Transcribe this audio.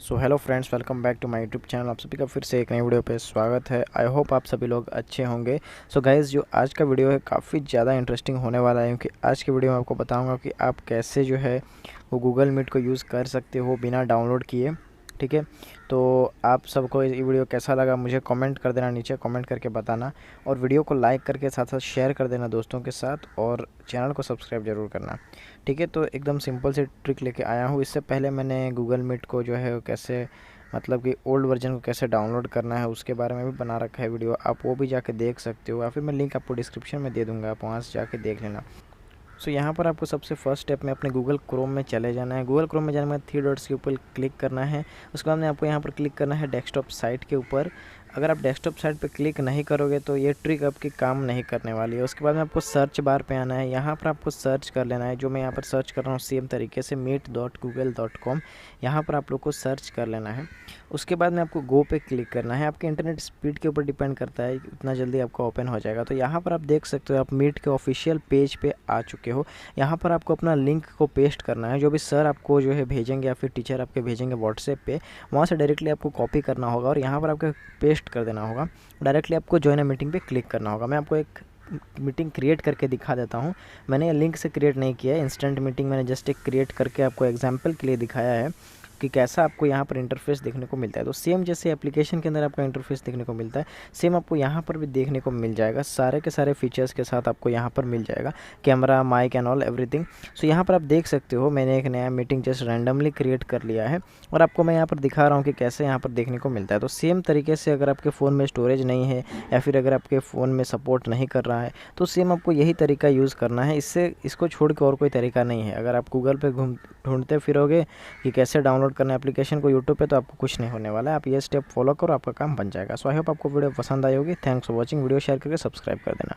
So hello friends, welcome back to my YouTube channel. आप सभी का फिर से एक नई वीडियो पे स्वागत है। आई होप आप सभी लोग अच्छे होंगे। सो गाइज़, जो आज का वीडियो है काफ़ी ज़्यादा इंटरेस्टिंग होने वाला है, क्योंकि आज की वीडियो में आपको बताऊंगा कि आप कैसे जो है वो गूगल मीट को यूज़ कर सकते हो बिना डाउनलोड किए। ठीक है, तो आप सबको ये वीडियो कैसा लगा मुझे कमेंट कर देना, नीचे कमेंट करके बताना, और वीडियो को लाइक करके साथ साथ शेयर कर देना दोस्तों के साथ, और चैनल को सब्सक्राइब ज़रूर करना। ठीक है, तो एकदम सिंपल सी ट्रिक लेके आया हूँ। इससे पहले मैंने गूगल मीट को जो है कैसे, मतलब कि ओल्ड वर्जन को कैसे डाउनलोड करना है उसके बारे में भी बना रखा है वीडियो, आप वो भी जाके देख सकते हो, या फिर मैं लिंक आपको डिस्क्रिप्शन में दे दूँगा, आप वहाँ से जाके देख लेना। सो यहाँ पर आपको सबसे फर्स्ट स्टेप में अपने गूगल क्रोम में चले जाना है। गूगल क्रोम में जाने के बाद थ्री डॉट्स के ऊपर क्लिक करना है। उसके बाद में आपको यहाँ पर क्लिक करना है डेस्कटॉप साइट के ऊपर। अगर आप डेस्कटॉप साइट पे क्लिक नहीं करोगे तो ये ट्रिक आपकी काम नहीं करने वाली है। उसके बाद में आपको सर्च बार पे आना है, यहाँ पर आपको सर्च कर लेना है। जो मैं यहाँ पर सर्च कर रहा हूँ सेम तरीके से meet.google.com, यहाँ पर आप लोग को सर्च कर लेना है। उसके बाद में आपको गो पे क्लिक करना है। आपके इंटरनेट स्पीड के ऊपर डिपेंड करता है उतना जल्दी आपका ओपन हो जाएगा। तो यहाँ पर आप देख सकते हो आप मीट के ऑफिशियल पेज पे आ चुके हो। यहाँ पर आपको अपना लिंक को पेस्ट करना है, जो भी सर आपको जो है भेजेंगे या फिर टीचर आपके भेजेंगे व्हाट्सएप पे, वहाँ से डायरेक्टली आपको कॉपी करना होगा और यहाँ पर आपको पेस्ट कर देना होगा। डायरेक्टली आपको ज्वाइन अ मीटिंग पे क्लिक करना होगा। मैं आपको एक मीटिंग क्रिएट करके दिखा देता हूँ। मैंने ये लिंक से क्रिएट नहीं किया है, इंस्टेंट मीटिंग मैंने जस्ट एक क्रिएट करके आपको एग्जाम्पल के लिए दिखाया है कि कैसा आपको यहाँ पर इंटरफेस देखने को मिलता है। तो सेम जैसे एप्लीकेशन के अंदर आपको इंटरफेस देखने को मिलता है, सेम आपको यहाँ पर भी देखने को मिल जाएगा। सारे के सारे फीचर्स के साथ आपको यहाँ पर मिल जाएगा, camera, mic and all everything. So यहाँ पर आप देख सकते हो मैंने एक नया मीटिंग जस्ट रैंडमली क्रिएट कर लिया है और आपको मैं यहाँ पर दिखा रहा हूँ कि कैसे यहाँ पर देखने को मिलता है। तो सेम तरीके से अगर आपके फ़ोन में स्टोरेज नहीं है या फिर अगर आपके फ़ोन में सपोर्ट नहीं कर रहा है, तो सेम आपको यही तरीका यूज़ करना है। इसको छोड़ के और कोई तरीका नहीं है। अगर आप गूगल पे ढूंढते फिरोगे कि कैसे डाउनलोड करना है एप्लीकेशन को यूट्यूब पे, तो आपको कुछ नहीं होने वाला है। आप ये स्टेप फॉलो करो, आपका काम बन जाएगा। सो आई होप आपको वीडियो पसंद आई होगी। Thanks for watching. Video share करके सब्सक्राइब कर देना।